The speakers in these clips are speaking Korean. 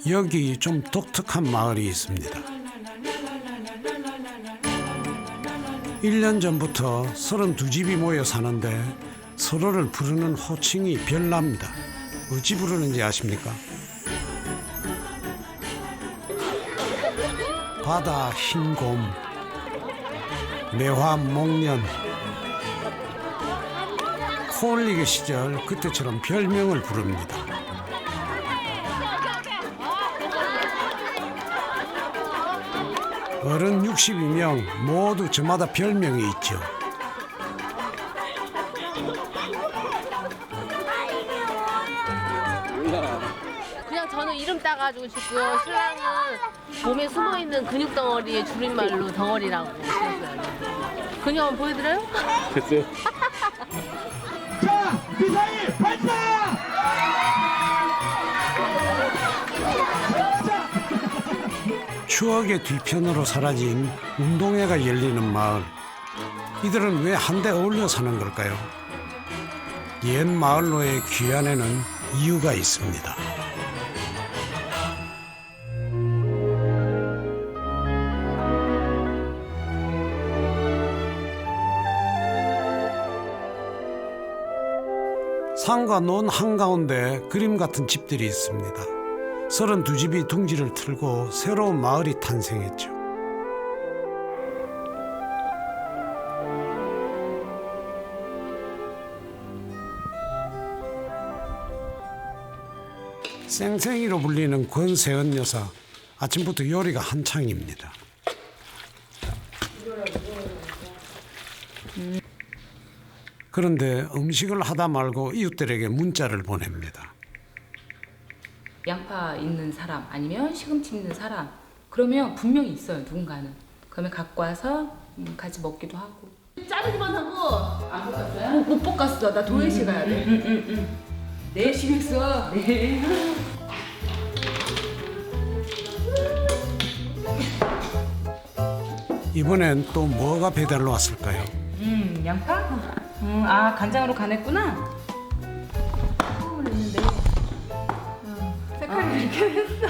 여기 좀 독특한 마을이 있습니다. 1년 전부터 32집이 모여 사는데 서로를 부르는 호칭이 별납니다. 어찌 부르는지 아십니까? 바다 흰곰, 매화 목련, 코올리기 시절 그때처럼 별명을 부릅니다. 어른 62명 모두 저마다 별명이 있죠. 그냥 저는 이름 따가지고 짓고요. 신랑은 몸에 숨어있는 근육 덩어리의 줄임말로 덩어리라고 지었어요. 근육 한번 보여드려요? 됐어요. 자, 미사일 발사! 추억의 뒤편으로 사라진 운동회가 열리는 마을. 이들은 왜 한데 어울려 사는 걸까요? 옛 마을로의 귀환에는 이유가 있습니다. 산과 논 한가운데 그림 같은 집들이 있습니다. 32집이 둥지를 틀고 새로운 마을이 탄생했죠. 쌩쌩이로 불리는 권세은 여사, 아침부터 요리가 한창입니다. 그런데 음식을 하다 말고 이웃들에게 문자를 보냅니다. 양파 있는 사람 아니면 시금치 있는 사람 그러면 분명히 있어요 누군가는. 그러면 갖고 와서 같이 먹기도 하고. 자르기만 하고 안 볶았어요? 못 볶았어. 나 도예시 가야 돼. 네, 열심히 했어. 네. 이번엔 또 뭐가 배달로 왔을까요? 양파? 아 간장으로 간했구나. 처음으로 했는데 색깔이 이렇게 됐어.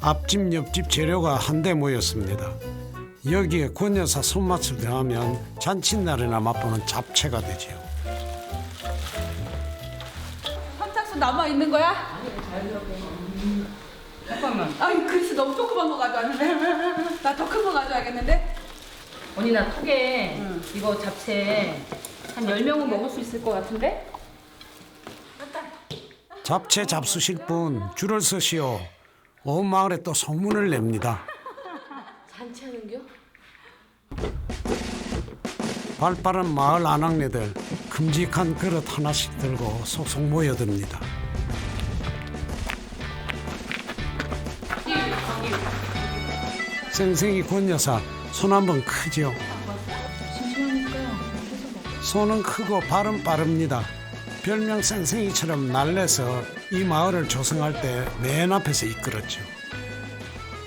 앞집 옆집 재료가 한데 모였습니다. 여기에 권 여사 손맛을 더하면 잔칫날에나 맛보는 잡채가 되죠. 선착순 남아 있는 거야? 잠깐만. 아니 그릇이 너무 조그만 거 가져왔는데 나 더 큰 거 가져와야겠는데? 언니 나 톡에 이거 잡채 한 10명은 먹을 수 있을 것 같은데? 잡채 잡수실 분 줄을 서시오. 온 마을에 또 소문을 냅니다. 잔치하는겨? 발빠른 마을 아낙네들 큼직한 그릇 하나씩 들고 속속 모여듭니다. 쌩쌩이 권 여사 손 한번 크죠? 손은 크고 발은 빠릅니다. 별명 쌩쌩이처럼 날래서 이 마을을 조성할 때 맨 앞에서 이끌었죠.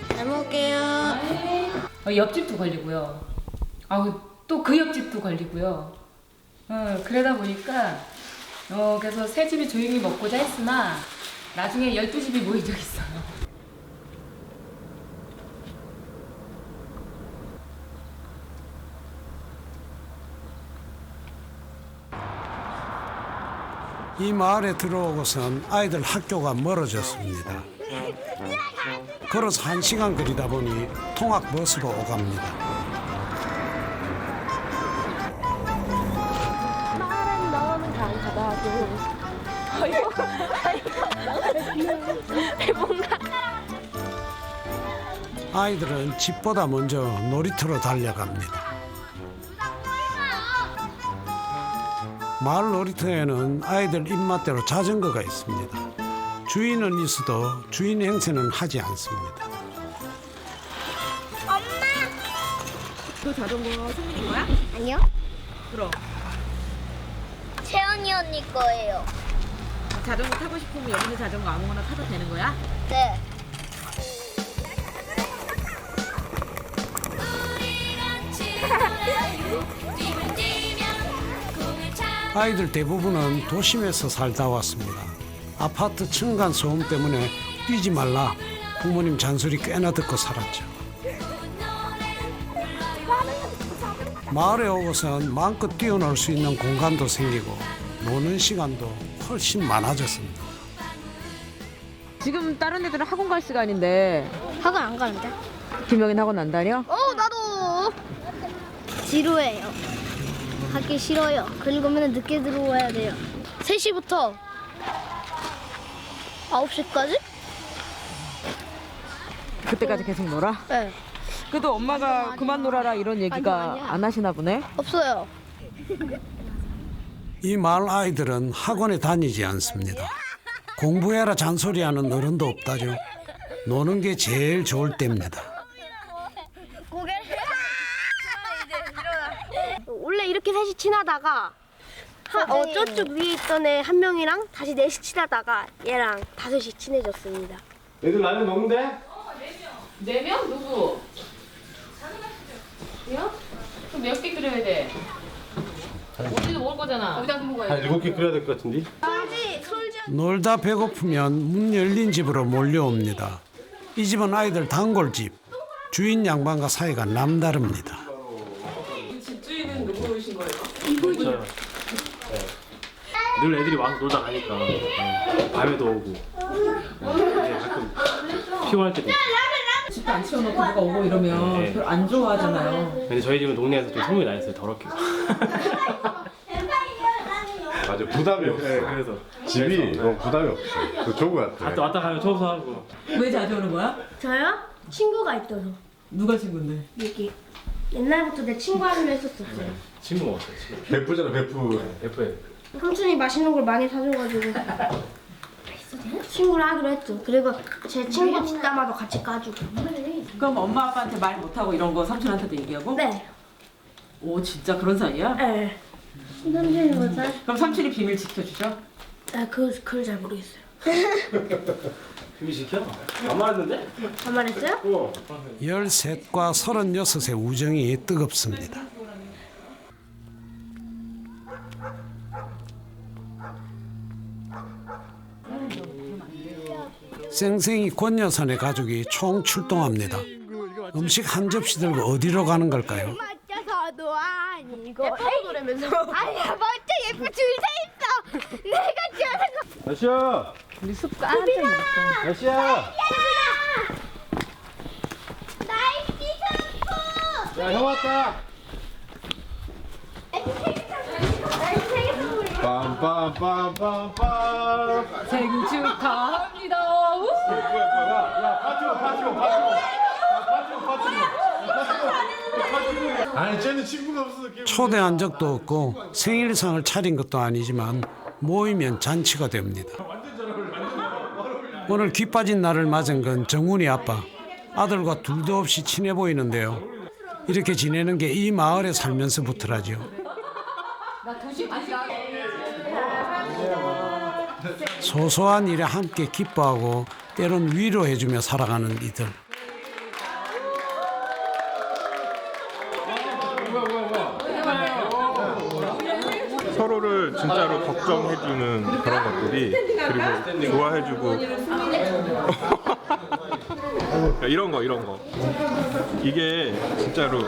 잘 먹을게요. 옆집도 걸리고요. 또 그 옆집도 걸리고요. 그러다 보니까 그래서 세 집이 조용히 먹고자 했으나 나중에 12집이 모인 적 있어요. 이 마을에 들어오고선 아이들 학교가 멀어졌습니다. 걸어서 1시간 거리다 보니 통학버스로 오갑니다. 말은 너는 강하다고. 뭔가 아이들은 집보다 먼저 놀이터로 달려갑니다. 마을 놀이터에는 아이들 입맛대로 자전거가 있습니다. 주인은 있어도 주인 행세는 하지 않습니다. 그 자전거 생긴 거야? 아니요. 그럼 채연이 언니 거예요. 자전거 타고 싶으면 여기 있는 자전거 아무거나 타도 되는 거야? 네. 아이들 대부분은 도심에서 살다 왔습니다. 아파트 층간 소음 때문에 뛰지 말라 부모님 잔소리 꽤나 듣고 살았죠. 마을에 오고선 마음껏 뛰어놀 수 있는 공간도 생기고 노는 시간도 훨씬 많아졌습니다. 지금 다른 애들은 학원 갈 시간인데 학원 안 가는데? 김영인 학원 안 다녀? 나도 지루해요. 하기 싫어요. 그리고 맨날 늦게 들어와야 돼요. 3시부터 9시까지? 그때까지 계속 놀아? 네. 그래도 엄마가 그만 놀아라 이런 얘기가 아니야. 안 하시나 보네? 없어요. 이 마을 아이들은 학원에 다니지 않습니다. 공부해라 잔소리하는 어른도 없다죠. 노는 게 제일 좋을 때입니다. 원래 이렇게 셋이 친하다가 저쪽 위에 있던 애 한 명이랑 다시 넷이 친하다가 얘랑 5이 친해졌습니다. 애들 라면 먹는데? 4명? 누구? 요? 그럼 몇 개 끓여야 돼? 우리도 먹을 거잖아. 우리도 먹어야 한 7개 끓여야 될 것 같은데? 놀다 배고프면 문 열린 집으로 몰려옵니다. 이 집은 아이들 단골집. 주인 양반과 사이가 남다릅니다. 집주인은 누구이신 거예요? 저요. 네. 늘 애들이 와서 놀다 가니까 밤에도 오고 가끔 피곤할 때도 있고. 집도 안 치워놓고 누가 오고 이러면 네. 별로 안 좋아하잖아요. 근데 저희 집은 동네에서 좀 소문이 나 있어요. 더럽게. 맞아, 부담이 없어. 네, 그래서 집이 너무 부담이 없어. 그 좋은 것 같아. 왔다 가면 청소하고. 왜 자주 오는 거야? 저요? 친구가 있어서 누가 친구인데? 여기 옛날부터 내 친구 하기로 했었어요. 친구 먹었어요. 친구. 베프잖아, 베프. 예뻐요. 삼촌이 맛있는 걸 많이 사줘가지고 친구를 하기로 했죠. 그리고 제 친구 뒷담화도 같이 까주고. 그럼 엄마 아빠한테 말 못하고 이런 거 삼촌한테도 얘기하고? 네. 오 진짜 그런 사이야? 네. 삼촌이 뭐 사? 그럼 삼촌이 비밀 지켜주죠? 그걸 잘 모르겠어요. 비밀 지켜? 안 말했는데? 안 말했어요? 13과 36의 우정이 뜨겁습니다. 쌩쌩이 권여사네 가족이 총 출동합니다. 음식 한 접시 들고 어디로 가는 걸까요? 맞춰서도 아니고 예뻐서 노래면서 아니야 먼저 예뻐 줄 서 있어. 내가 좋아하는 거. 야시야! 우리 숲 까는 적 있어. 야시야! 나이키 샴푸. 야, 형 왔다! 빰빰빰빰빰! 생일 축하합니다. 야, 파티고! 아니, 쟤는 친구가 없어서 기분 초대한 적도 없고 생일상을 차린 것도 아니지만 모이면 잔치가 됩니다. 오늘 귀 빠진 날을 맞은 건 정훈이 아빠. 아들과 둘도 없이 친해 보이는데요. 이렇게 지내는 게 이 마을에 살면서부터라죠. 소소한 일에 함께 기뻐하고 때론 위로해주며 살아가는 이들. 서로를 진짜로 걱정해주는 그런 것들이, 그리고 좋아해주고 이런 거 이게 진짜로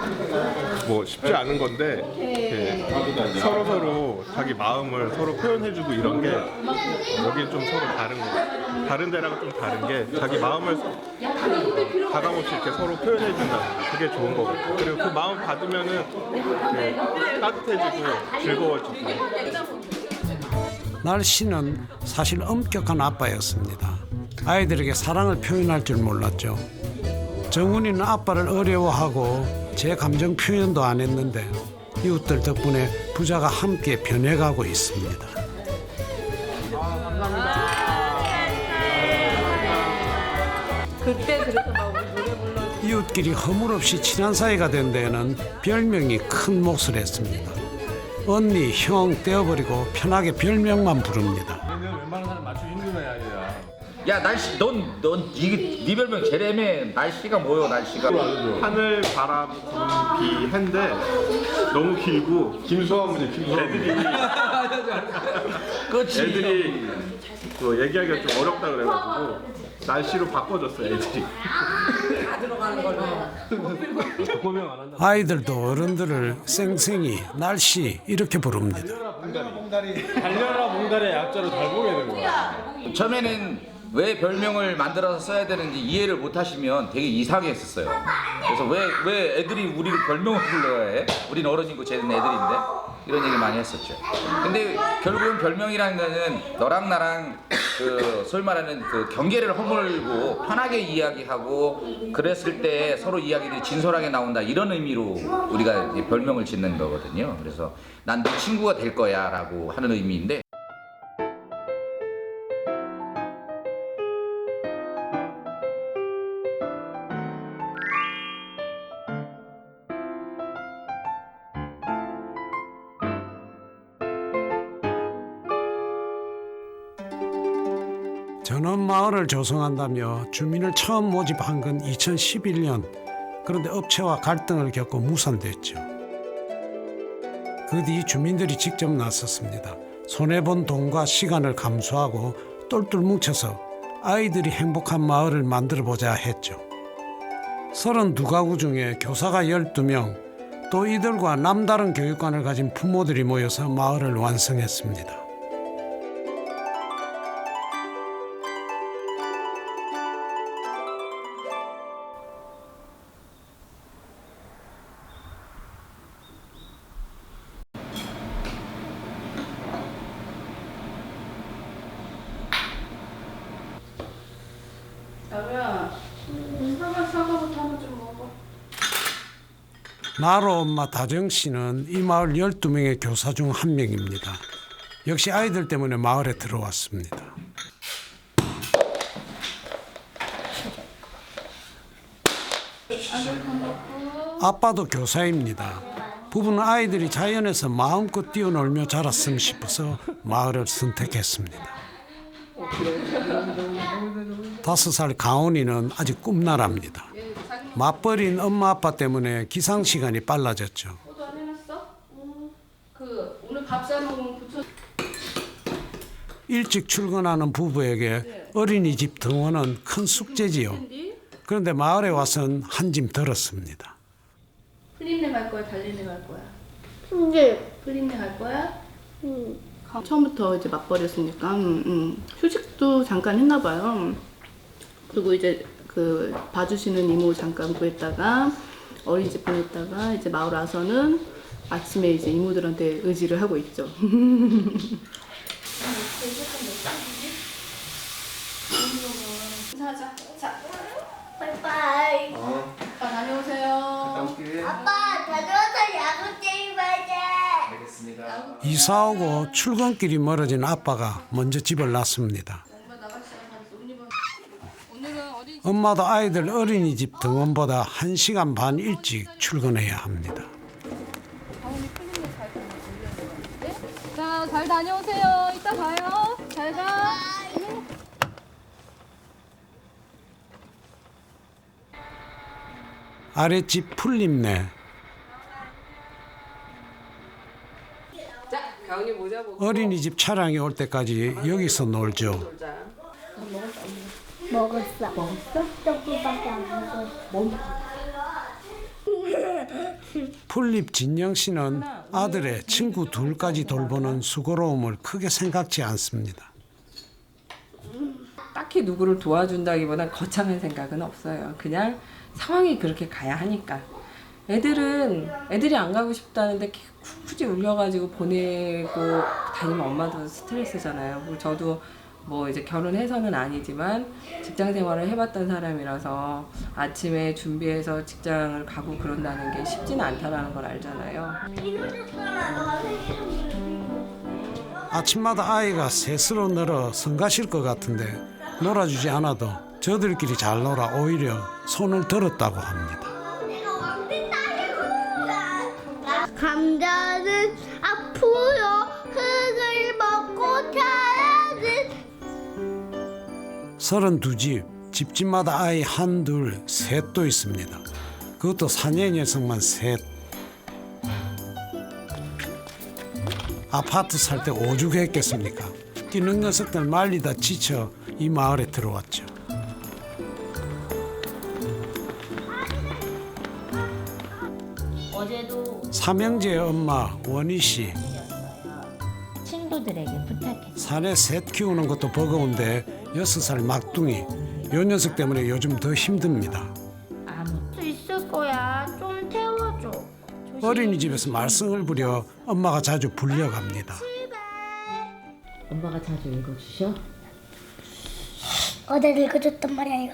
뭐 쉽지 않은 건데, 서로 자기 마음을 서로 표현해주고 이런 게 여기 좀 서로 다른 거, 다른 데랑 좀 다른 게 자기 마음을 가감없이 이렇게 서로 표현해준다. 그게 좋은 거 같아요. 그리고 그 마음 받으면은 따뜻해지고 즐거워지고. 날씨는 사실 엄격한 아빠였습니다. 아이들에게 사랑을 표현할 줄 몰랐죠. 정훈이는 아빠를 어려워하고 제 감정 표현도 안 했는데 이웃들 덕분에 부자가 함께 변해가고 있습니다. 그때 그래서 막 우리 노래 불러. 이웃끼리 허물없이 친한 사이가 된 데에는 별명이 큰 몫을 했습니다. 언니, 형 떼어버리고 편하게 별명만 부릅니다. 얘는 웬만한 사람 맞추기 힘든 애야, 얘야. 야 날씨 네 별명 제레미 날씨가 뭐요 날씨가? 하늘, 바람, 구름, 비, 해인데 너무 길고 김수환이지 김수환. 애들이 그 얘기하기가 좀 어렵다 그래가지고 날씨로 바꿔줬어요 애들이. 아이들도 어른들을 쌩쌩이, 날씨 이렇게 부릅니다. 달려라 몽달의 약자로 잘 보게 되는 거야. 처음에는 왜 별명을 만들어서 써야 되는지 이해를 못 하시면 되게 이상했었어요. 그래서 왜 애들이 우리를 별명을 불러야 해? 우린 어른이고 쟤는 애들인데? 이런 얘기 많이 했었죠. 근데 결국은 별명이라는 거는 너랑 나랑 그 소위 말하는 그 경계를 허물고 편하게 이야기하고 그랬을 때 서로 이야기들이 진솔하게 나온다 이런 의미로 우리가 이제 별명을 짓는 거거든요. 그래서 난 네 친구가 될 거야 라고 하는 의미인데 전원 마을을 조성한다며 주민을 처음 모집한 건 2011년. 그런데 업체와 갈등을 겪고 무산됐죠. 그 뒤 주민들이 직접 나섰습니다. 손해본 돈과 시간을 감수하고 똘똘 뭉쳐서 아이들이 행복한 마을을 만들어보자 했죠. 32가구 중에 교사가 12명, 또 이들과 남다른 교육관을 가진 부모들이 모여서 마을을 완성했습니다. 나로 엄마 다정 씨는 이 마을 12명의 교사 중 한 명입니다. 역시 아이들 때문에 마을에 들어왔습니다. 아빠도 교사입니다. 부부는 아이들이 자연에서 마음껏 뛰어놀며 자랐으면 싶어서 마을을 선택했습니다. 5살 가온이는 아직 꿈나라입니다. 맞벌이인 엄마 아빠 때문에 기상 시간이 빨라졌죠. 오늘 밥 사놓은 부처. 일찍 출근하는 부부에게 어린이집 등원은 큰 숙제지요. 그런데 마을에 와선 한 짐 덜었습니다. 플린내 갈 거야, 달린내 갈 거야? 근데 플린내 갈 거야? 처음부터 이제 맞벌이였으니까 휴직도 잠깐 했나 봐요. 그리고 이제 그 봐주시는 이모 잠깐 구했다가 어린이집 보냈다가 이제 마을 와서는 아침에 이제 이모들한테 의지를 하고 있죠. 인사하자. 자, 바이바이. 아빠 다녀오세요. 아빠 다녀와서 야구 게임 하자. 알겠습니다. 이사 오고 출근길이 멀어진 아빠가 먼저 집을 났습니다. 엄마도 아이들 어린이집 등원보다 1시간 반 일찍 출근해야 합니다. 자, 잘 다녀오세요. 이따 봐요. 잘 가. 아랫집 풀림내. 어린이집 차량이 올 때까지 여기서 놀죠. 먹었어. 조금밖에 안 먹었어. 풀립 진영 씨는 아들의 친구 둘까지 돌보는 수고로움을 크게 생각지 않습니다. 딱히 누구를 도와준다기보단 거창한 생각은 없어요. 그냥 상황이 그렇게 가야 하니까. 애들이 안 가고 싶다는데 굳이 울려가지고 보내고 다니면 엄마도 스트레스잖아요. 그리고 저도 뭐 이제 결혼해서는 아니지만 직장 생활을 해봤던 사람이라서 아침에 준비해서 직장을 가고 그런다는 게 쉽지는 않다라는 걸 알잖아요. 아침마다 아이가 셋으로 늘어 성가실 것 같은데 놀아주지 않아도 저들끼리 잘 놀아 오히려 손을 들었다고 합니다. 감자는 앞으로 흙을 먹고 자라는 32집, 집집마다 아이 한둘, 셋도 있습니다. 그것도 사내 녀석만 셋. 아파트 살 때 오죽했겠습니까? 뛰는 녀석들 말리다 지쳐 이 마을에 들어왔죠. 어제도 삼형제의 엄마 원희 씨. 친구들에게 부탁했어. 사내 셋 키우는 것도 버거운데 6살 막둥이. 요 녀석 때문에 요즘 더 힘듭니다. 수 있을 거야. 좀 태워줘. 어린이집에서 말썽을 부려 엄마가 자주 불려갑니다. 엄마가 자주 읽어주셔? 어제 읽어줬단 말이야 이거.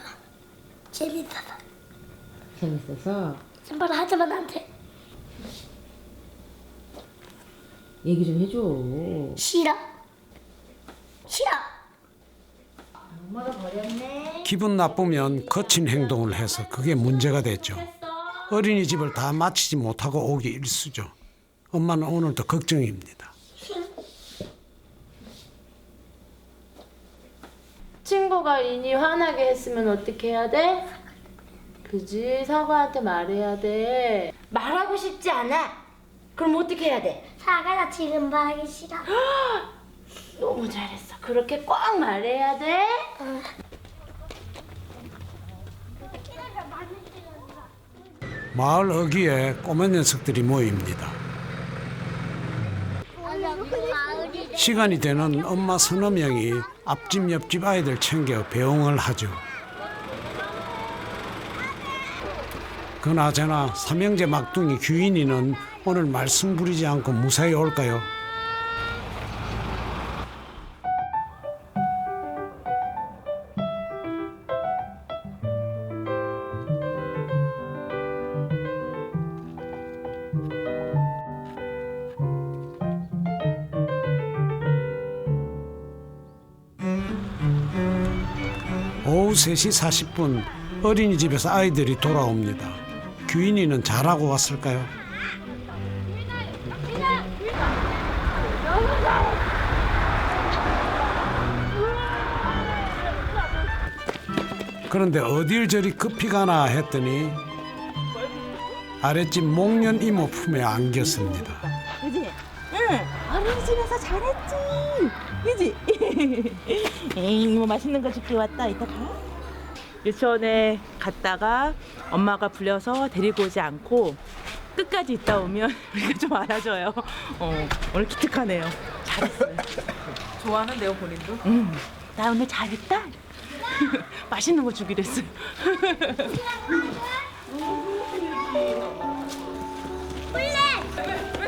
재밌어서. 재밌어서 신발 하지마 나한테. 얘기 좀 해줘. 싫어. 싫어. 엄마가 버렸네. 기분 나쁘면 거친 행동을 해서 그게 문제가 됐죠. 어린이집을 다 마치지 못하고 오기 일쑤죠. 엄마는 오늘도 걱정입니다. 친구가 인이 화나게 했으면 어떻게 해야 돼? 그지? 사과한테 말해야 돼. 말하고 싶지 않아. 그럼 어떻게 해야 돼? 사과 나 지금 말하기 싫어. 너무 잘했어. 그렇게 꼭 말해야 돼. 마을 어귀에 꼬맨 녀석들이 모입니다. 시간이 되는 엄마 서너 명이 앞집 옆집 아이들 챙겨 배웅을 하죠. 그나저나 삼형제 막둥이 규인이는 오늘 말썽 부리지 않고 무사히 올까요? 오후 3시 40분 어린이집에서 아이들이 돌아옵니다. 규인이는 잘하고 왔을까요? 그런데 어딜 저리 급히 가나 했더니 아랫집 목련 이모 품에 안겼습니다. 그지? 응. 어린이집에서 잘했지. 그지? 에이, 뭐 맛있는 거 줄게 왔다. 이따 가. 유치원에 갔다가 엄마가 불려서 데리고 오지 않고 끝까지 있다 오면 우리가 좀 알아줘요. 오늘 기특하네요. 잘했어요. 좋아하는데요, 본인도? 응. 나 오늘 잘했다. 맛있는 거 주기로 했어요.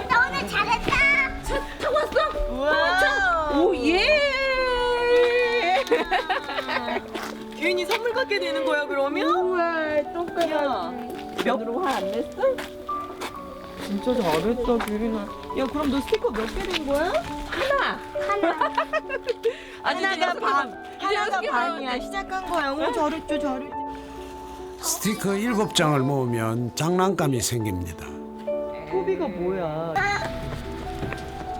나 오늘 잘했다. 타고 왔어? 우와. 오, 예. 규인이 선물 갖게 되는 거야, 그러면? 우와, 똑같아. 몇으로 화 안 냈어? 진짜 잘했다, 규인아. 야, 그럼 너 스티커 몇 개 된 거야? 하나. 하나가 반이야. 시작한 거야. 오, 잘했죠, 잘했죠. 스티커 7장을 모으면 장난감이 생깁니다. 토비가 뭐야?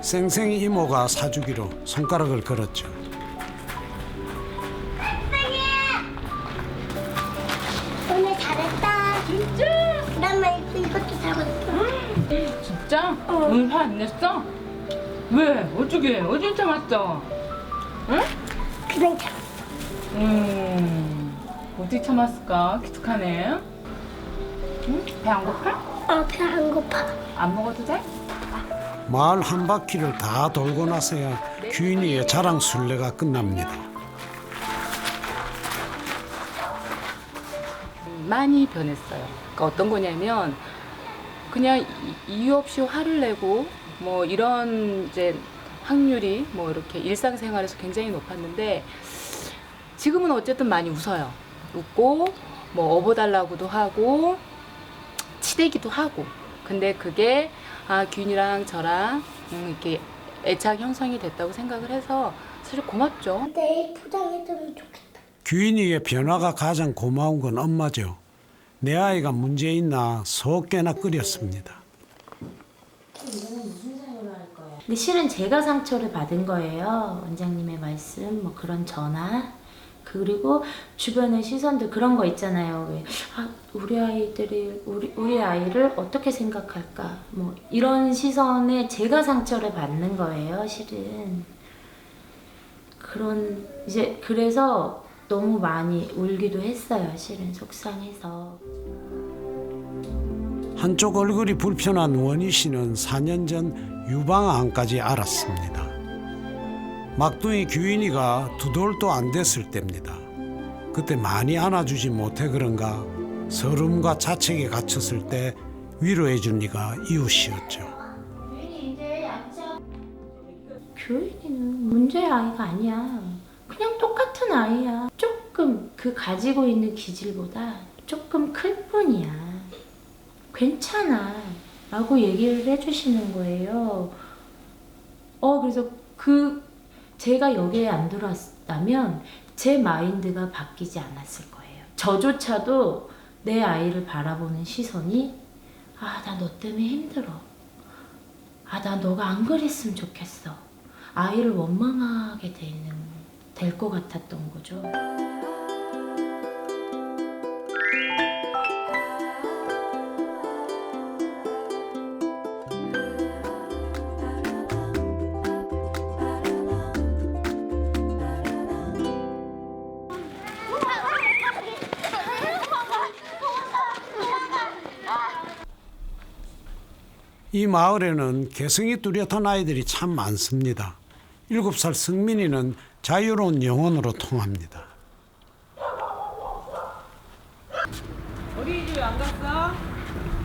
쌩쌩이 이모가 사주기로 손가락을 걸었죠. 오늘 잘했다. 진짜? 그다음에 이것도 잡았어. 진짜? 오늘 화 안 냈어? 왜? 어쩌게? 어딜 참았어? 응? 그냥 잡았어. 어디 참았을까? 기특하네. 응? 배 안 고파? 배 안 고파. 안 먹어도 돼? 마을 한 바퀴를 다 돌고 나서야 규인이의 자랑 순례가 끝납니다. 많이 변했어요. 그러니까 어떤 거냐면 그냥 이유 없이 화를 내고 뭐 이런 이제 확률이 뭐 이렇게 일상생활에서 굉장히 높았는데 지금은 어쨌든 많이 웃어요. 웃고 뭐 업어달라고도 하고 치대기도 하고. 근데 그게 규인이랑 저랑 이렇게 애착 형성이 됐다고 생각을 해서 사실 고맙죠. 내일 포장해주면 좋겠다. 규인이의 변화가 가장 고마운 건 엄마죠. 내 아이가 문제 있나 속 깨나 끓였습니다. 근데 실은 제가 상처를 받은 거예요. 원장님의 말씀, 뭐 그런 전화. 그리고 주변의 시선들 그런 거 있잖아요. 왜, 우리 아이를 어떻게 생각할까? 뭐 이런 시선에 제가 상처를 받는 거예요, 실은. 그래서 너무 많이 울기도 했어요, 실은 속상해서. 한쪽 얼굴이 불편한 원희 씨는 4년 전 유방암까지 앓았습니다. 막둥이 규인이가 2돌도 안 됐을 때입니다. 그때 많이 안아주지 못해 그런가 서름과 자책에 갇혔을 때 위로해 준 이가 이웃이었죠. 규인이는 문제의 아이가 아니야. 그냥 똑같은 아이야. 조금 그 가지고 있는 기질보다 조금 클 뿐이야. 괜찮아 라고 얘기를 해주시는 거예요. 그래서 제가 여기에 안 들어왔다면 제 마인드가 바뀌지 않았을 거예요. 저조차도 내 아이를 바라보는 시선이 나 너 때문에 힘들어. 나 너가 안 그랬으면 좋겠어. 아이를 원망하게 될 것 같았던 거죠. 이 마을에는 개성이 뚜렷한 아이들이 참 많습니다. 7살 승민이는 자유로운 영혼으로 통합니다. 어린이집 안 갔어?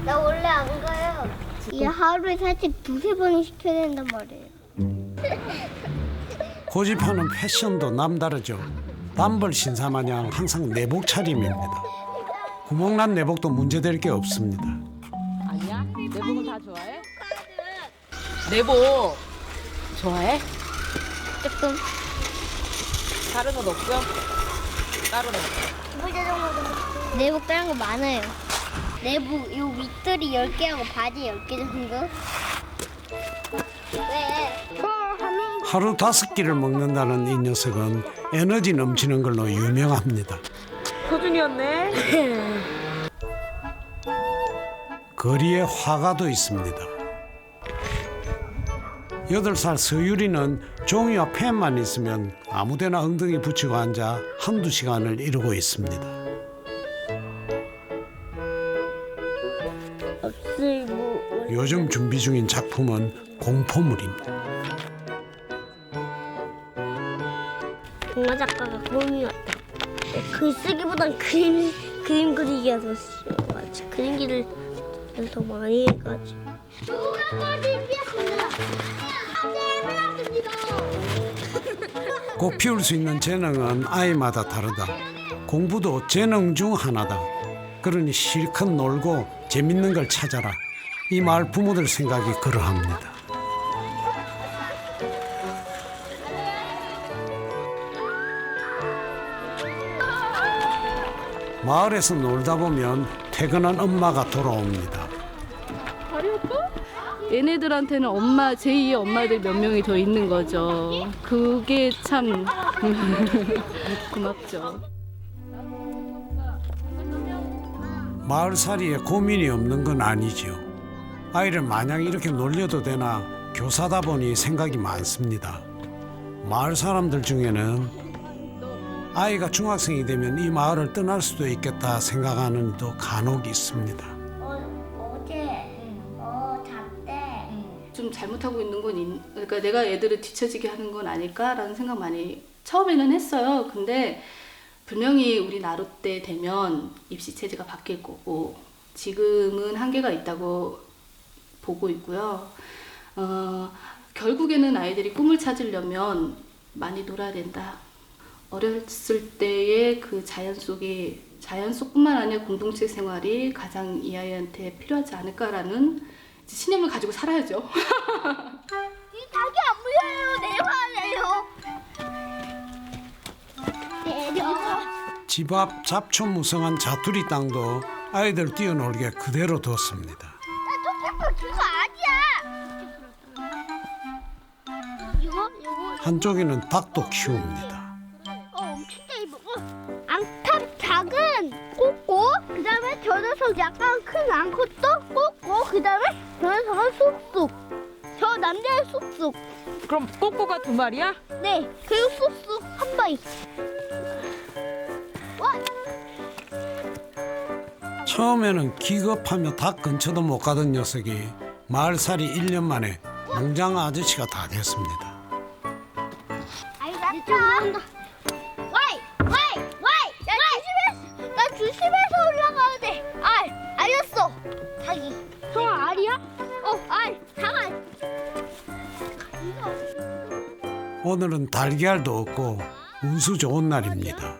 나 원래 안 가요. 이 하루에 사실 2-3번은 시켜야 된단 말이에요. 고집하는 패션도 남다르죠. 단벌 신사 마냥 항상 내복 차림입니다. 구멍난 내복도 문제될 게 없습니다. 아니야? 내복은 다 좋아해? 내복 좋아해? 조금. 다른 옷 없어? 다른 옷. 내복 다른 거 많아요. 내복 요 윗돌이 10개하고 바지 10개 정도. 왜? 하루 5끼를 먹는다는 이 녀석은 에너지 넘치는 걸로 유명합니다. 소중이었네. 거리에 화가도 있습니다. 8살 서유리는 종이와 펜만 있으면 아무데나 엉덩이 붙이고 앉아 1-2시간을 이루고 있습니다. 요즘 준비 중인 작품은 공포물입니다. 동화 작가가 꿈이었다. 글쓰기보단 그림 그리기가 더 싫어가지고 그림기를 더 많이 해가지고. 꽃 피울 수 있는 재능은 아이마다 다르다. 공부도 재능 중 하나다. 그러니 실컷 놀고 재밌는 걸 찾아라. 이 마을 부모들 생각이 그러합니다. 마을에서 놀다 보면 퇴근한 엄마가 돌아옵니다. 얘네들한테는 엄마, 제2의 엄마들 몇 명이 더 있는 거죠. 그게 참 고맙죠. 마을살이에 고민이 없는 건 아니죠. 아이를 마냥 이렇게 놀려도 되나 교사다 보니 생각이 많습니다. 마을 사람들 중에는 아이가 중학생이 되면 이 마을을 떠날 수도 있겠다 생각하는 이도 간혹 있습니다. 좀 잘못하고 있는 건 그러니까 내가 애들을 뒤처지게 하는 건 아닐까라는 생각 많이 처음에는 했어요. 근데 분명히 우리 나루 때 되면 입시 체제가 바뀔 거고 지금은 한계가 있다고 보고 있고요. 결국에는 아이들이 꿈을 찾으려면 많이 놀아야 된다. 어렸을 때의 그 자연 속뿐만 아니라 공동체 생활이 가장 이 아이한테 필요하지 않을까라는 신념을 가지고 살아야죠. 이 닭이 안 물려요. 내려. 집 앞 잡초무성한 자투리 땅도 아이들 뛰어놀게 그대로 뒀습니다. 그거 아니야. 이거 한쪽에는 닭도 키웁니다. 엄청 잘 먹어. 약간 큰 앙컷도 꽂고 그다음에 변호사가 쑥쑥. 저 남자의 쑥쑥. 그럼 뽀뽀가 2마리야? 네. 그리고 쑥쑥 한 마리. 와. 처음에는 기겁하며 닭 근처도 못 가던 녀석이 마을살이 1년 만에 농장 아저씨가 다 됐습니다. 아이 나 들어온다. 와이. 나 조심해서 올라가야 돼. 알렸어. 자기. 형 알이야? 알. 닭알. 오늘은 달걀도 없고 운수 좋은 날입니다.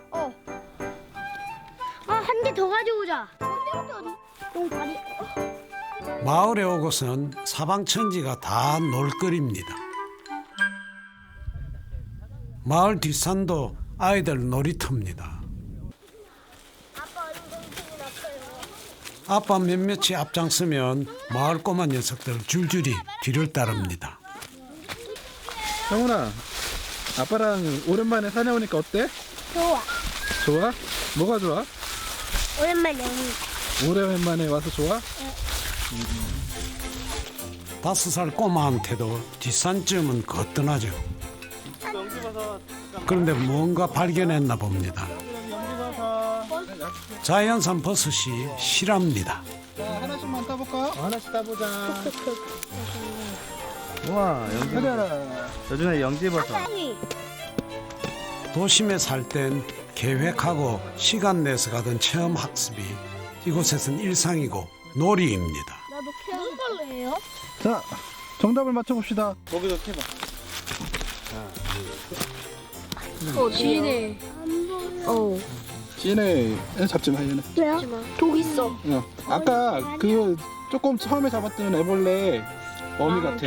한 개 더 가져오자. 똥파리. 마을에 오고선 사방천지가 다 놀거리입니다. 마을 뒷산도 아이들 놀이터입니다. 아빠 몇몇이 앞장서면 마을 꼬마 녀석들 줄줄이 뒤를 따릅니다. 성훈아, 아빠랑 오랜만에 산에 오니까 어때? 좋아. 좋아? 뭐가 좋아? 오랜만에. 오랜만에 와서 좋아? 5살 꼬마한테도 뒷산쯤은 거뜬하죠. 그런데 뭔가 발견했나 봅니다. 자연산 버섯이 실합니다. 자, 하나씩만 따볼까? 하나씩 따보자. 우와, 요즘에 영지버섯. 도심에 살 땐 계획하고 시간 내서 가던 체험 학습이 이곳에선 일상이고 놀이입니다. 나도 무슨 걸로 해요? 자, 정답을 맞춰봅시다. 거기서 캐봐. 지네. 지네, 잡지 마, 얘는. 왜요? 독 있어. 아까 그 조금 처음에 잡았던 애벌레 어미 같아.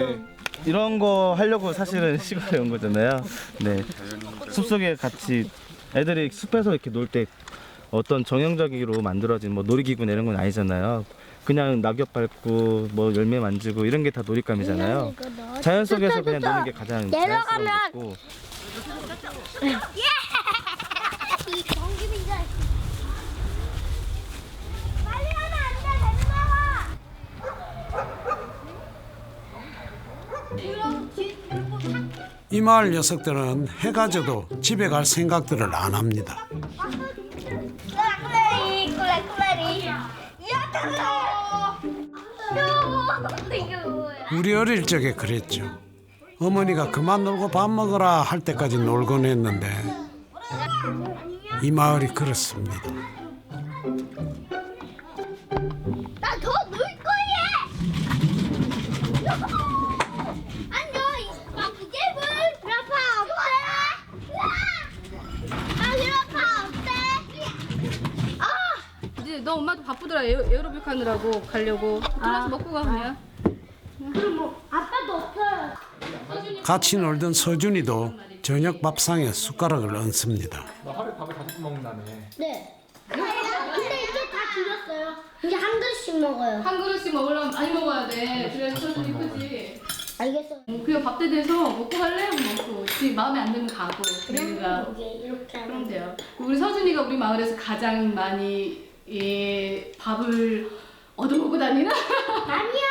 이런 거 하려고 사실은 시골에 온 거잖아요. 네. 숲속에 같이 애들이 숲에서 이렇게 놀 때 어떤 정형적으로 만들어진 뭐 놀이기구나 이런 건 아니잖아요. 그냥 낙엽 밟고 뭐 열매 만지고 이런 게 다 놀이감이잖아요. 자연 속에서 그냥 노는 게 가장 자연스러운 거고. 빨리 하면 안 돼. 이 마을 녀석들은 해가 져도 집에 갈 생각들을 안 합니다. 꾸레꾸레리. 야, 이게 뭐야? 우리 어릴 적에 그랬죠. 어머니가 그만 놀고 밥 먹으라 할 때까지 놀곤 했는데 이 마을이 그렇습니다. 나 더 놀 거야. 안녕. 이게 뭘? 그라파 어때? 그라파 어때? 이제 너 엄마도 바쁘더라. 에어로빅 하느라고 가려고. 들어가서 먹고 가 그냥. 그럼 뭐 아빠도 없어요. 같이 놀던 서준이도 저녁 밥상에 숟가락을 얹습니다. 너 하루에 밥을 5번 먹는다며. 네. 근데 이제 다 줄였어요. 이제 한 그릇씩 먹어요. 한 그릇씩 먹으려면 많이 먹어야 돼. 그래서 서준이 크지. 알겠어요. 그냥 밥때 돼서 먹고 갈래? 먹고. 지금 마음에 안 들면 가고. 그러니까. 이렇게 하면 그럼 돼요. 우리 서준이가 우리 마을에서 가장 많이 밥을 얻어먹고 다니나? 아니야.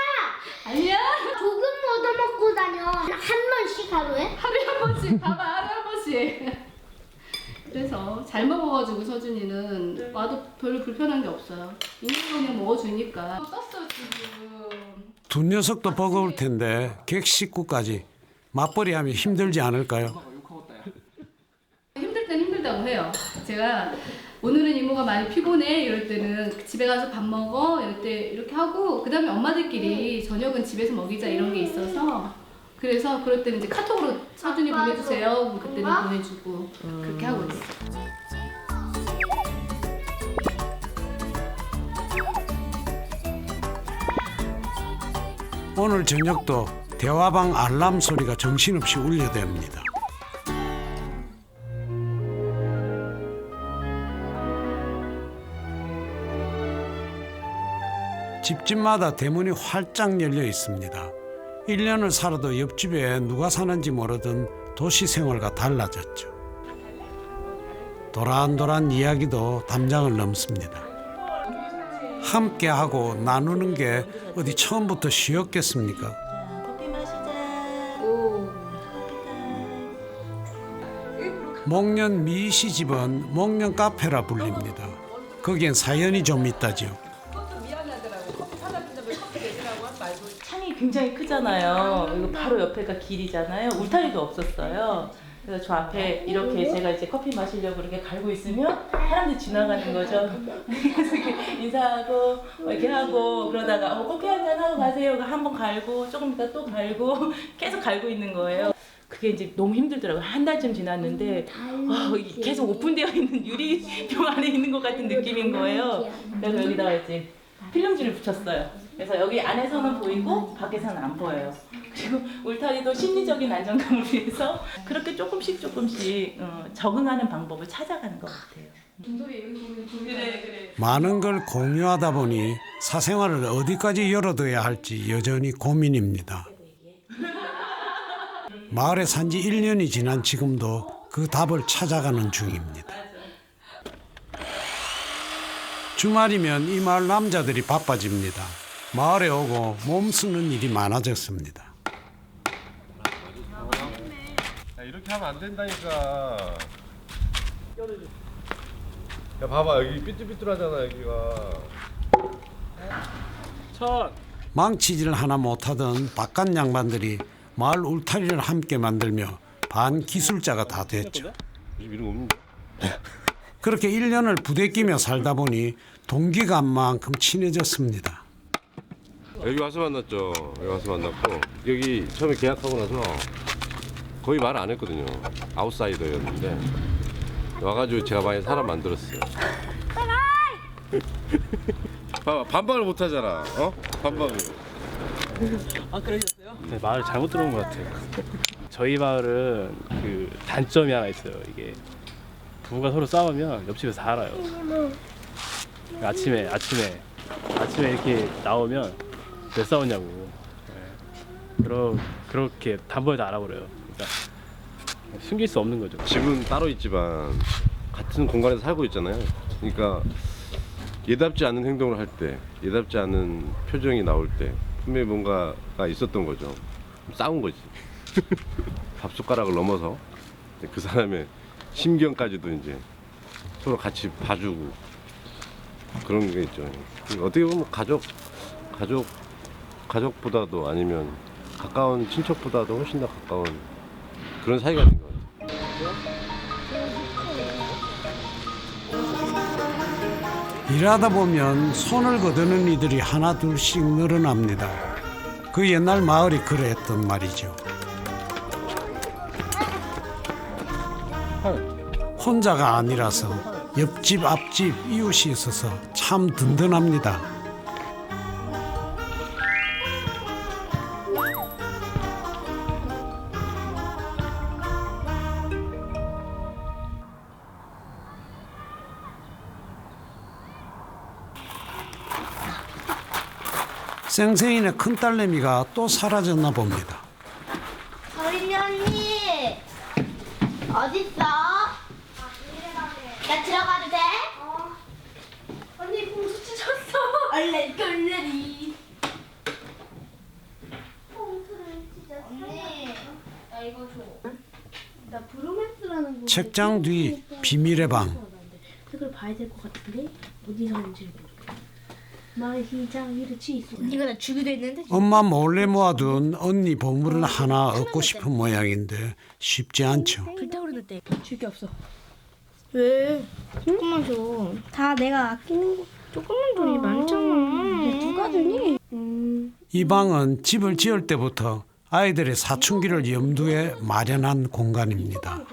아니야? 조금 얻어먹고 다녀. 한 번씩 하루에? 하루에 한 번씩. 봐봐, 하루에 한 번씩. 그래서 잘 먹어가지고 서준이는 와도 별로 불편한 게 없어요. 있는 거 그냥 먹어주니까. 떴어 지금. 두 녀석도 버거울 텐데 객 식구까지 맞벌이하면 힘들지 않을까요? 힘들 땐 힘들다고 해요. 제가 오늘은 이모가 많이 피곤해 이럴 때는 집에 가서 밥 먹어 이럴 때 이렇게 하고 그 다음에 엄마들끼리 저녁은 집에서 먹이자 이런 게 있어서 그래서 그럴 때는 이제 카톡으로 서준이 보내주세요. 그때는 보내주고 그렇게 하고 있어. 오늘 저녁도 대화방 알람 소리가 정신없이 울려댑니다. 집집마다 대문이 활짝 열려 있습니다. 1년을 살아도 옆집에 누가 사는지 모르던 도시 생활과 달라졌죠. 도란도란 이야기도 담장을 넘습니다. 함께하고 나누는 게 어디 처음부터 쉬웠겠습니까? 커피 마시자. 목련 미시집은 목련 카페라 불립니다. 거기엔 사연이 좀 있다지요. 창이 굉장히 크잖아요. 이거 바로 옆에가 길이잖아요. 울타리도 없었어요. 그래서 저 앞에 이렇게 제가 이제 커피 마시려고 이렇게 갈고 있으면 사람들이 지나가는 거죠. 그래서 이렇게 인사하고 이렇게 하고 그러다가 커피 한잔 하고 가세요. 한번 갈고 조금 있다 또 갈고 계속 갈고 있는 거예요. 그게 이제 너무 힘들더라고요. 한 달쯤 지났는데 계속 오픈되어 있는 유리병 안에 있는 것 같은 느낌인 거예요. 그래서 여기다가 이제 필름지를 붙였어요. 그래서 여기 안에서는 보이고 밖에서는 안 보여요. 그리고 울타리도 심리적인 안정감을 위해서 그렇게 조금씩 적응하는 방법을 찾아가는 것 같아요. 그래. 많은 걸 공유하다 보니 사생활을 어디까지 열어둬야 할지 여전히 고민입니다. 마을에 산 지 1년이 지난 지금도 그 답을 찾아가는 중입니다. 주말이면 이 마을 남자들이 바빠집니다. 마을에 오고 몸 쓰는 일이 많아졌습니다. 이렇게 하면 안 된다니까. 야 봐봐 여기 삐뚤삐뚤하잖아 여기가. 망치질 하나 못하던 바깥 양반들이 마을 울타리를 함께 만들며 반기술자가 다 됐죠. 이런 거 없는데. 그렇게 1년을 부대끼며 살다 보니 동기간만큼 친해졌습니다. 여기 와서 만났죠. 여기 와서 만났고 여기 처음에 계약하고 나서 거의 말 안 했거든요. 아웃사이더였는데 와가지고 제가 많이 사람 만들었어요. 봐봐 반박을 못 하잖아. 반박을. 그러셨어요? 네, 마을 잘못 들어온 것 같아요. 저희 마을은 그 단점이 하나 있어요. 이게 부부가 서로 싸우면 옆집에서 다 알아요. 아침에 이렇게 나오면 왜 싸웠냐고. 그렇게 단번에 다 알아버려요. 그러니까 숨길 수 없는 거죠. 집은 따로 있지만 같은 공간에서 살고 있잖아요. 그러니까 예답지 않은 행동을 할 때, 예답지 않은 표정이 나올 때 분명히 뭔가가 있었던 거죠. 싸운 거지. 밥숟가락을 넘어서 그 사람의 심경까지도 이제 서로 같이 봐주고 그런 게 있죠. 어떻게 보면 가족보다도 아니면 가까운 친척보다도 훨씬 더 가까운 그런 사이가 된 것 같아요. 일하다 보면 손을 거두는 이들이 하나 둘씩 늘어납니다. 그 옛날 마을이 그랬던 말이죠. 혼자가 아니라서 옆집 앞집 이웃이 있어서 참 든든합니다. 생생이네 큰딸내미가 또 사라졌나 봅니다. 서린이 언니 어딨어? 나 들어가도 돼? 언니 공수 찢었어. 얼른 꼴레리. 공수를 찢었어. 언니 나 이거 줘. 나 브로맨스라는 거. 책장 뒤 비밀의 방. 그걸 봐야 될 것 같은데 어디서 온지 모르겠어. 마시장 이렇지 있어. 언니가 나 주기도 했는데. 엄마 몰래 모아둔 언니 보물을 하나 얻고 싶은 모양인데 쉽지 않죠. 불타오르는데 줄게 없어. 왜? 조금만 줘. 다 내가 아끼는 거. 조금만 돈이 많잖아. 누가 주니? 이 방은 집을 지을 때부터 아이들의 사춘기를 염두에 마련한 공간입니다.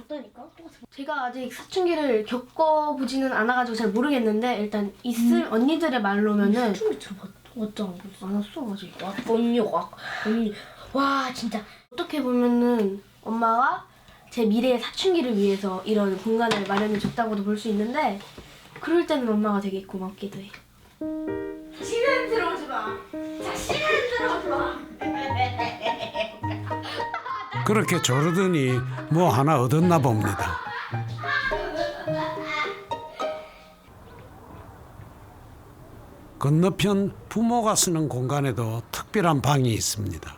제가 아직 사춘기를 겪어보지는 않아가지고 잘 모르겠는데 일단 있을 언니들의 말로면은 사춘기 들어봤잖아. 안 왔어 아직. 언니 와 진짜 어떻게 보면은 엄마가 제 미래의 사춘기를 위해서 이런 공간을 마련해 줬다고도 볼 수 있는데 그럴 때는 엄마가 되게 고맙기도 해. 다시는 들어오지 마. 다시는 들어오지 마. 그렇게 조르더니 뭐 하나 얻었나 봅니다. 건너편 부모가 쓰는 공간에도 특별한 방이 있습니다.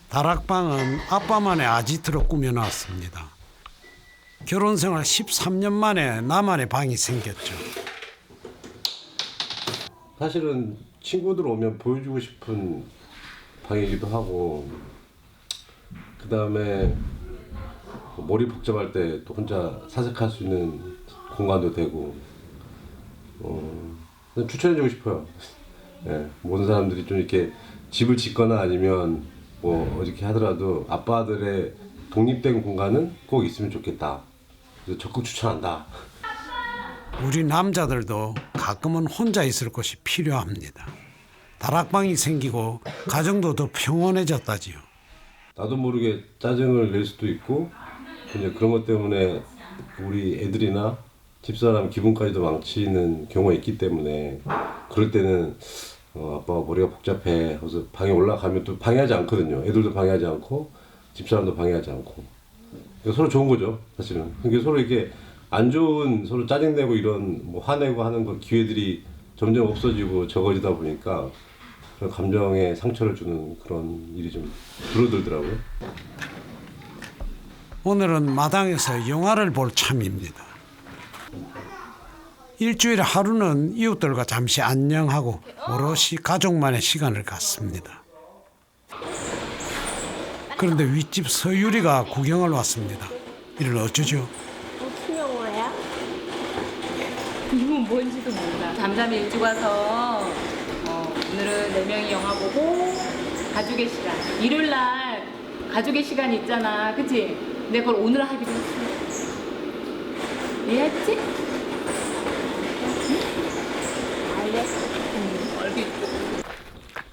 다락방은 아빠만의 아지트로 꾸며놨습니다. 결혼생활 13년 만에 나만의 방이 생겼죠. 사실은 친구들 오면 보여주고 싶은 방이기도 하고, 그 다음에 머리 복잡할 때 또 혼자 사색할 수 있는 공간도 되고, 추천해주고 싶어요. 예, 모든 사람들이 좀 이렇게 집을 짓거나 아니면 뭐 어떻게 하더라도 아빠들의 독립된 공간은 꼭 있으면 좋겠다. 그래서 적극 추천한다. 우리 남자들도 가끔은 혼자 있을 곳이 필요합니다. 다락방이 생기고 가정도 더 평온해졌다지요. 나도 모르게 짜증을 낼 수도 있고, 이제 그런 것 때문에 우리 애들이나 집사람 기분까지도 망치는 경우가 있기 때문에, 그럴 때는 아빠가 머리가 복잡해. 그래서 방에 올라가면 또 방해하지 않거든요. 애들도 방해하지 않고 집사람도 방해하지 않고. 서로 좋은 거죠, 사실은. 그러니까 서로 이렇게 안 좋은, 서로 짜증내고 이런 뭐 화내고 하는 거 기회들이 점점 없어지고 적어지다 보니까 그런 감정에 상처를 주는 그런 일이 좀 줄어들더라고요. 오늘은 마당에서 영화를 볼 참입니다. 일주일에 하루는 이웃들과 잠시 안녕하고 오롯이 가족만의 시간을 갖습니다. 그런데 윗집 서유리가 구경을 왔습니다. 이를 어쩌죠? 무슨 영화야? 이건 뭔지도 몰라. 잠잠히 일찍 와서 오늘은 4명이 영화 보고 가족의 시간. 일요일 날 가족의 시간 있잖아. 그치? 내가 그걸 오늘 하기로 했어. 이해했지?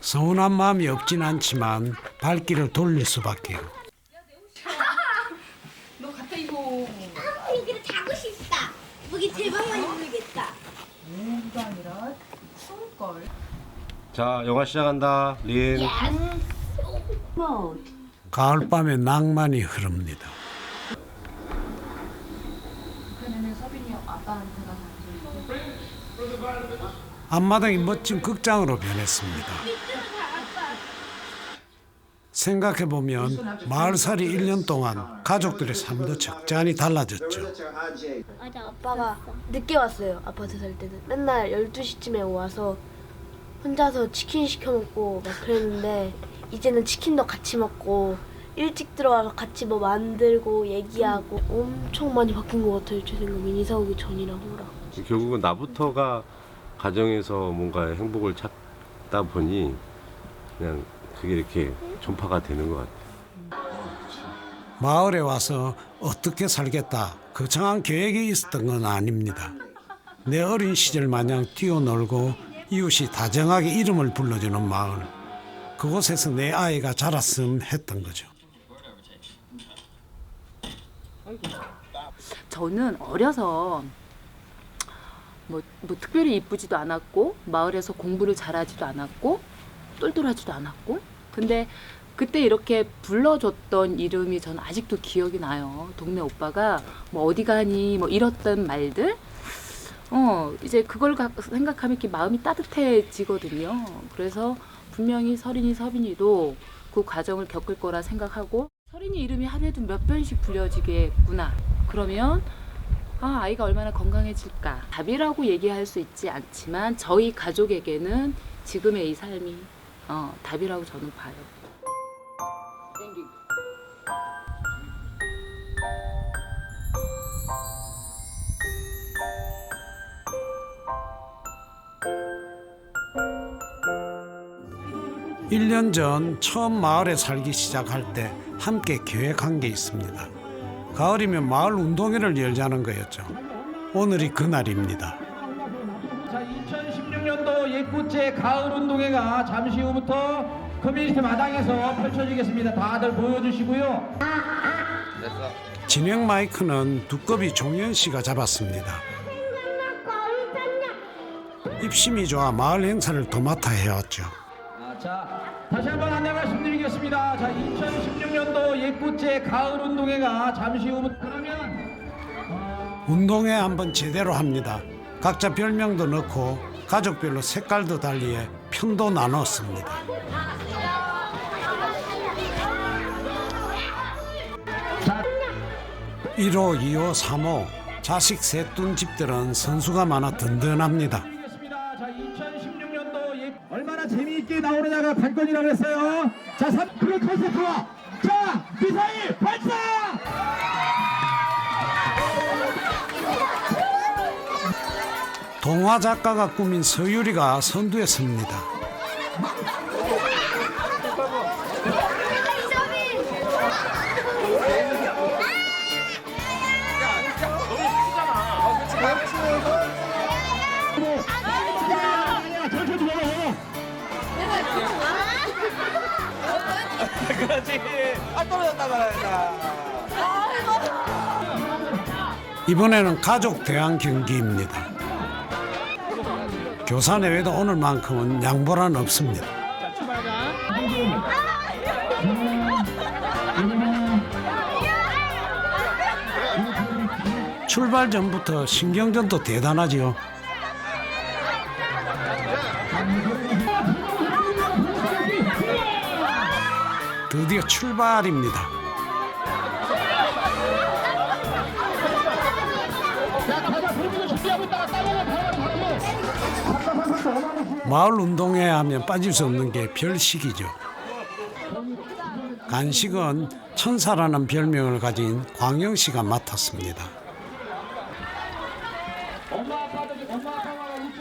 서운한 마음이 없진 않지만 발길을 돌릴 수밖에요. 너 갔다 이거. 여기를 자고 싶다. 여기 제 방만 모르겠다. 공부도 아니라 추울걸. 자, 영화 시작한다. 린. 가을밤의 낭만이 흐릅니다. 그러면 서빈이 아빠한테 가서 앞마당이 멋진 극장으로 변했습니다. 생각해보면 마을살이 1년 동안 가족들의 삶도 적잖이 달라졌죠. 어제 아빠가 늦게 왔어요. 아파트 살 때는 맨날 12시쯤에 와서 혼자서 치킨 시켜 먹고 막 그랬는데, 이제는 치킨도 같이 먹고 일찍 들어와서 같이 뭐 만들고 얘기하고 엄청 많이 바뀐 것 같아요. 제 생각엔 이사 오기 전이랑 후랑. 결국은 나부터가 가정에서 뭔가 행복을 찾다 보니 그냥 그게 이렇게 전파가 되는 것 같아요. 마을에 와서 어떻게 살겠다 거창한 계획이 있었던 건 아닙니다. 내 어린 시절 마냥 뛰어놀고 이웃이 다정하게 이름을 불러주는 마을, 그곳에서 내 아이가 자랐음 했던 거죠. 저는 어려서 뭐 특별히 이쁘지도 않았고 마을에서 공부를 잘하지도 않았고 똘똘하지도 않았고, 근데 그때 이렇게 불러줬던 이름이 저는 아직도 기억이 나요. 동네 오빠가 뭐 어디 가니 뭐 이랬던 말들, 이제 그걸 생각하면 이렇게 마음이 따뜻해지거든요. 그래서 분명히 서린이, 서빈이도 그 과정을 겪을 거라 생각하고, 서린이 이름이 하루에도 몇 번씩 불려지겠구나. 그러면 아이가 얼마나 건강해질까. 답이라고 얘기할 수 있지 않지만 저희 가족에게는 지금의 이 삶이 답이라고 저는 봐요. 일 년 전 처음 마을에 살기 시작할 때 함께 계획한 게 있습니다. 가을이면 마을 운동회를 열자는 거였죠. 오늘이 그날입니다. 자, 2016년도 예쁘제 가을 운동회가 잠시 후부터 커뮤니티 마당에서 펼쳐지겠습니다. 다들 보여주시고요. 진행 마이크는 두꺼비 종현 씨가 잡았습니다. 입심이 좋아 마을 행사를 도맡아 해왔죠. 자, 다시 한번 안내 말씀드리겠습니다. 자, 2016년도 예쁘제 가을 운동회가 잠시 후부터, 그러면 운동회 한번 제대로 합니다. 각자 별명도 넣고 가족별로 색깔도 달리해 편도 나눴습니다. 1호, 2호, 3호 자식 셋 둔 집들은 선수가 많아 든든합니다. 자, 2016년도 얼마나 재미있게 나오느냐가 관건이라고 했어요. 자, 그 컨셉과 자, 미사일 발사! 동화 작가가 꾸민 서유리가 선두했습니다. 그렇지. 아, 떨어졌다 말한다. 이번에는 가족 대항 경기입니다. 교사 내외도 오늘만큼은 양보란 없습니다. 출발 전부터 신경전도 대단하지요. 드디어 출발입니다. 마을 운동회 하면 빠질 수 없는 게 별식이죠. 간식은 천사라는 별명을 가진 광영 씨가 맡았습니다.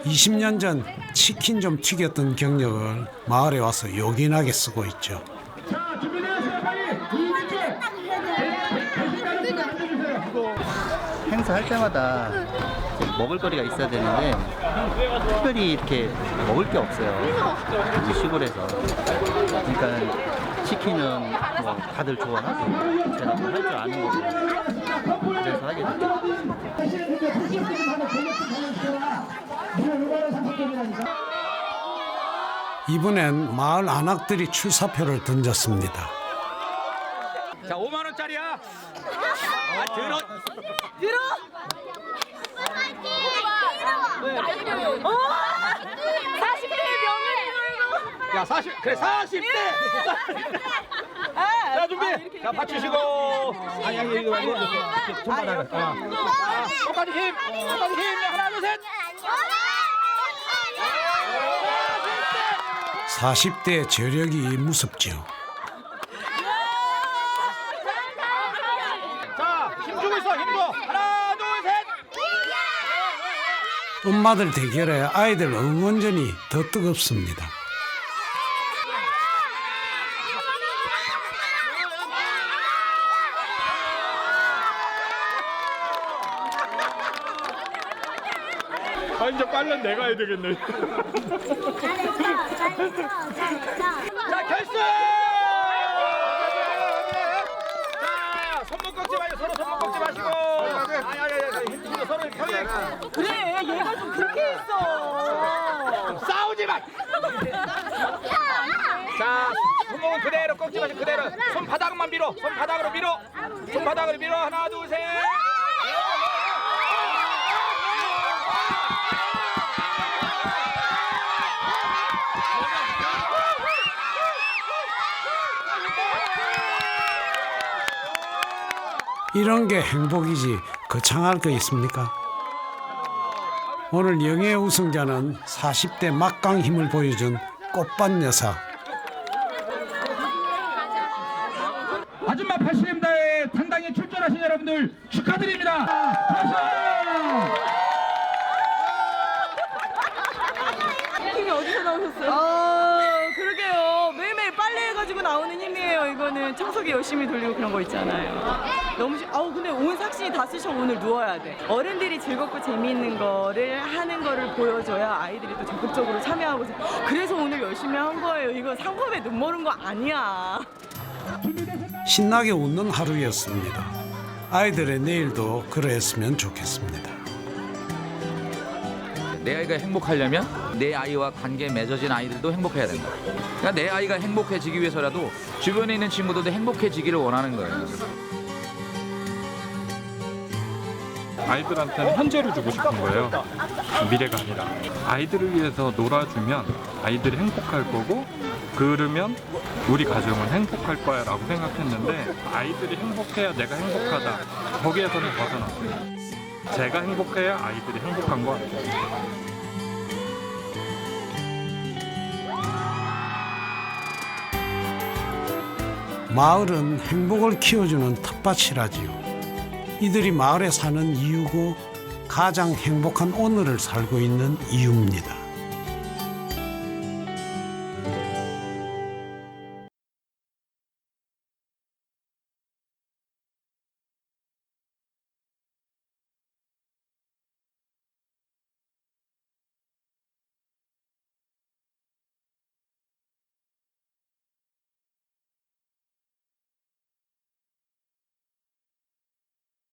20년 전 치킨 좀 튀겼던 경력을 마을에 와서 요긴하게 쓰고 있죠. 행사할 때마다 먹을거리가 있어야 되는데 특별히 이렇게 먹을 게 없어요. 이 시골에서. 그러니까 치킨은 뭐 다들 좋아하고 제가 뭐 할 줄 아는 거고 그래서 하게 됐죠. 이번엔 마을 안악들이 출사표를 던졌습니다. 자, 5만 원짜리야. 아, 들어. 어? 40대의 명예를 야, 40. 그래, 40대. 자, 준비. 자, 받치시고. 아니, 이거 말고 이렇게 손바닥을. 똑같이 힘. 똑같이 힘. 하나, 둘, 셋. 40대의 저력이 무섭지요. 자, 힘 주고 있어. 힘 줘. 하나, 둘, 셋. 엄마들 대결에 아이들 응원전이 더 뜨겁습니다. 아, 이제 빨리 내가 해야 되겠네. 자, 결승! 자, 손목 꺾지 마시고, 서로 손목 꺾지 마시고. 아니, 힘주고 서로 평행. 그래, 얘가 좀 그렇게 했어. 싸우지 마! 자, 손목은 그대로 꺾지 마시고, 그대로. 손바닥만 밀어. 손바닥으로 밀어. 손바닥으로 밀어. 하나, 둘, 셋. 이런 게 행복이지 거창할 거 있습니까? 오늘 영예 우승자는 40대 막강 힘을 보여준 꽃밭 여사. 아줌마 80m에 당당히 출전하신 여러분들 축하드립니다. 힘이 어디서 나오셨어요? 그러게요. 매일매일 빨래해가지고 나오는 힘이에요. 이거는 청소기 열심히 돌리고 그런 거 있잖아요. 너무 근데 온 삭신이 다 쓰셔. 오늘 누워야 돼. 어른들이 즐겁고 재미있는 거를 하는 거를 보여줘야 아이들이 또 적극적으로 참여하고. 그래서 오늘 열심히 한 거예요. 이거 상품에 눈 머는 거 아니야. 신나게 웃는 하루였습니다. 아이들의 내일도 그랬으면 좋겠습니다. 내 아이가 행복하려면 내 아이와 관계 맺어진 아이들도 행복해야 된다. 그러니까 내 아이가 행복해지기 위해서라도 주변에 있는 친구들도 행복해지기를 원하는 거예요. 아이들한테는 현재를 주고 싶은 거예요. 미래가 아니라. 아이들을 위해서 놀아주면 아이들이 행복할 거고 그러면 우리 가정은 행복할 거야 라고 생각했는데 아이들이 행복해야 내가 행복하다. 거기에서는 벗어났어요. 제가 행복해야 아이들이 행복한 것 같아요. 마을은 행복을 키워주는 텃밭이라지요. 이들이 마을에 사는 이유고 가장 행복한 오늘을 살고 있는 이유입니다.